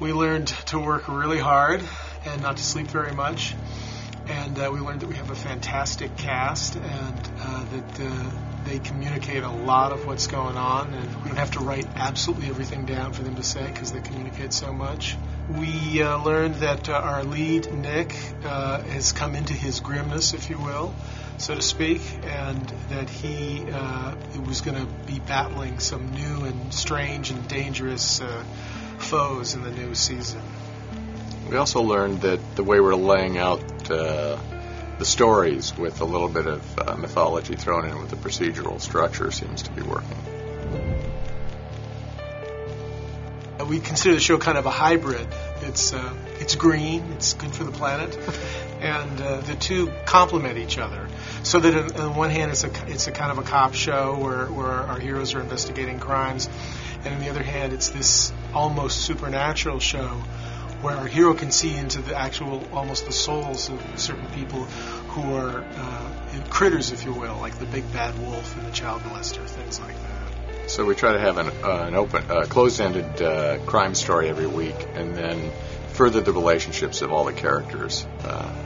We learned to work really hard and not to sleep very much. And we learned that we have a fantastic cast and that they communicate a lot of what's going on. And we don't have to write absolutely everything down for them to say because they communicate so much. We learned that our lead, Nick, has come into his grimness, if you will, so to speak, and that he was going to be battling some new and strange and dangerous foes in the new season. We also learned that the way we're laying out the stories with a little bit of mythology thrown in with the procedural structure seems to be working. We consider the show kind of a hybrid. It's green, it's good for the planet, and the two complement each other. So that on one hand, it's a kind of a cop show where our heroes are investigating crimes, and on the other hand, it's this almost supernatural show where our hero can see into the actual, almost the souls of certain people who are critters, if you will, like the big bad wolf and the child molester, things like that. So we try to have an open, closed-ended crime story every week, and then further the relationships of all the characters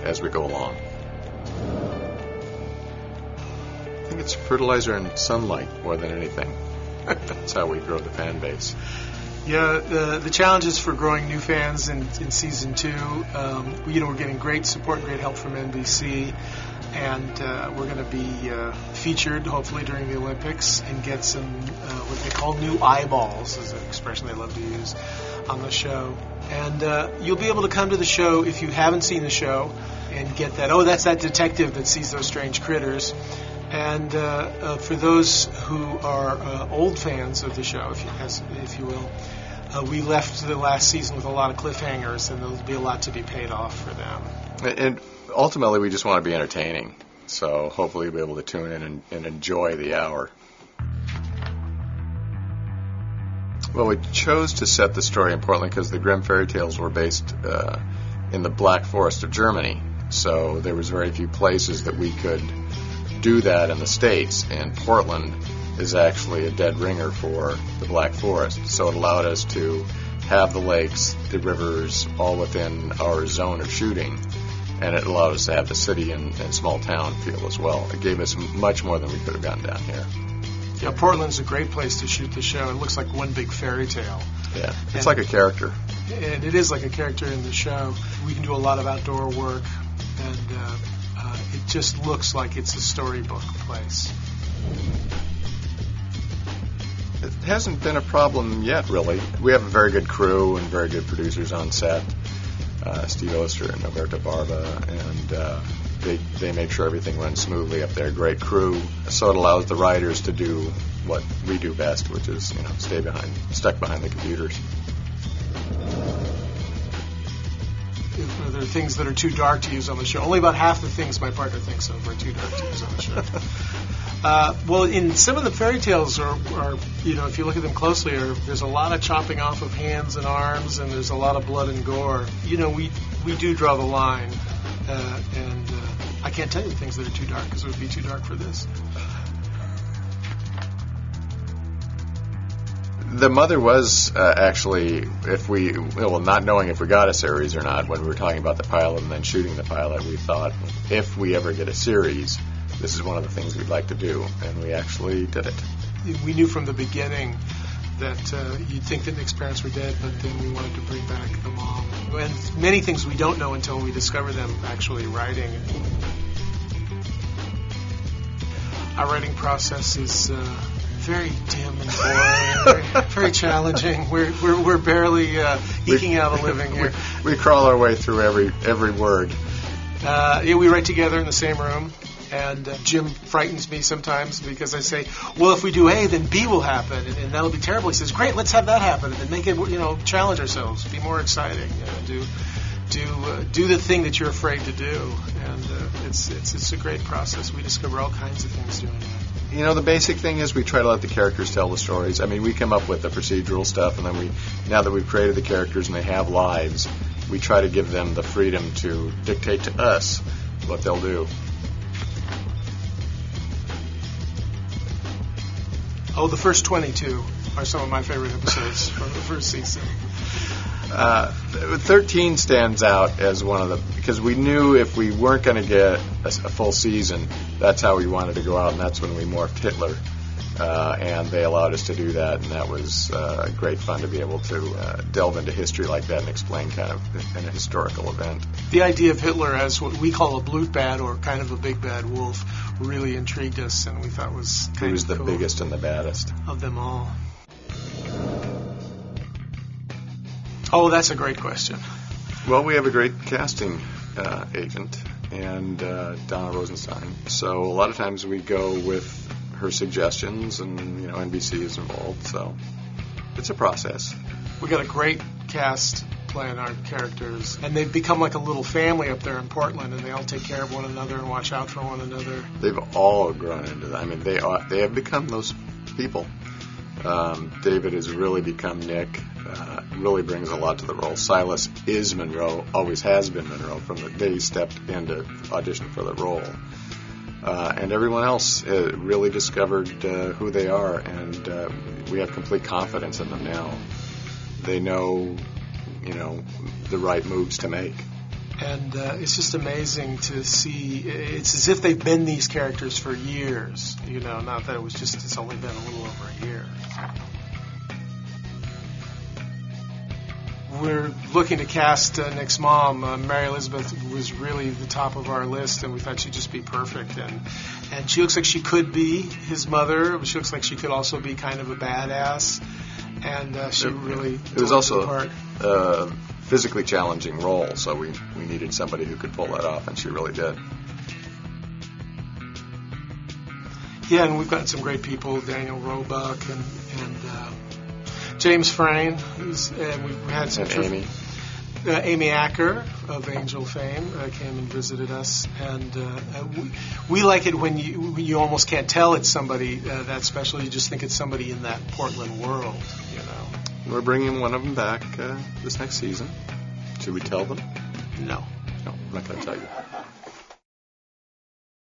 as we go along. I think it's fertilizer and sunlight more than anything. That's how we grow the fan base. Yeah, the challenges for growing new fans in season 2, we're getting great support and great help from NBC, and we're going to be featured hopefully during the Olympics and get some what they call new eyeballs, is an expression they love to use on the show. And you'll be able to come to the show if you haven't seen the show and get that, that's that detective that sees those strange critters. And for those who are old fans of the show, if you will, we left the last season with a lot of cliffhangers, and there'll be a lot to be paid off for them. And ultimately, we just want to be entertaining. So hopefully, you'll be able to tune in and enjoy the hour. Well, we chose to set the story in Portland because the Grimm fairy tales were based in the Black Forest of Germany. So there was very few places that we could do that in the States, and Portland is actually a dead ringer for the Black Forest. So it allowed us to have the lakes, the rivers, all within our zone of shooting, and it allowed us to have the city and small town feel as well. It gave us much more than we could have gotten down here. Yeah, Portland's a great place to shoot the show. It looks like one big fairy tale. Yeah, it's like a character. And it is like a character in the show. We can do a lot of outdoor work, and it just looks like it's a storybook place. It hasn't been a problem yet, really. We have a very good crew and very good producers on set. Steve Oster and Alberto Barba, and they make sure everything runs smoothly up there. Great crew, so it allows the writers to do what we do best, which is stuck behind the computers. There are things that are too dark to use on the show. Only about half the things my partner thinks of are too dark to use on the show. Well, in some of the fairy tales are if you look at them closely, there's a lot of chopping off of hands and arms, and there's a lot of blood and gore. We do draw the line, and I can't tell you the things that are too dark because it would be too dark for this. The mother was actually, not knowing if we got a series or not, when we were talking about the pilot and then shooting the pilot, we thought if we ever get a series, this is one of the things we'd like to do, and we actually did it. We knew from the beginning that you'd think that Nick's parents were dead, but then we wanted to bring back the mom. And many things we don't know until we discover them actually writing. Our writing process is very dim and boring, very challenging. We're barely eking out a living here. We crawl our way through every word. We write together in the same room. And Jim frightens me sometimes because I say, well, if we do A, then B will happen, and that'll be terrible. He says, great, let's have that happen, and then make it, challenge ourselves, be more exciting, do the thing that you're afraid to do, and it's a great process. We discover all kinds of things doing that. The basic thing is we try to let the characters tell the stories. I mean, we come up with the procedural stuff, and then now that we've created the characters and they have lives, we try to give them the freedom to dictate to us what they'll do. Oh, the first 22 are some of my favorite episodes from the first season. 13 stands out as one of the, because we knew if we weren't going to get a full season, that's how we wanted to go out, and that's when we morphed Hitler. And they allowed us to do that, and that was great fun to be able to delve into history like that and explain kind of a historical event. The idea of Hitler as what we call a Blutbad, or kind of a big bad wolf, really intrigued us, and we thought was kind of He was the cool biggest and the baddest of them all. Oh, that's a great question. Well, we have a great casting agent, and Donna Rosenstein. So a lot of times we go with her suggestions, and NBC is involved, so it's a process. We got a great cast playing our characters, and they've become like a little family up there in Portland, and they all take care of one another and watch out for one another. They've all grown into that. I mean, they have become those people. David has really become Nick. Really brings a lot to the role. Silas is Monroe, always has been Monroe from the day he stepped in to audition for the role. And everyone else really discovered who they are, and we have complete confidence in them now. They know, the right moves to make. And it's just amazing to see. It's as if they've been these characters for years, not that it's only been a little over a year. We're looking to cast Nick's mom. Mary Elizabeth was really the top of our list, and we thought she'd just be perfect. And she looks like she could be his mother, but she looks like she could also be kind of a badass. And she really it was also a physically challenging role, so we needed somebody who could pull that off, and she really did. Yeah, and we've got some great people, Daniel Roebuck and James Frayne, and we had some Amy Acker of Angel fame came and visited us, and we like it when you almost can't tell it's somebody that special. You just think it's somebody in that Portland world, We're bringing one of them back this next season. Should we tell them? No. No, I'm not going to tell you.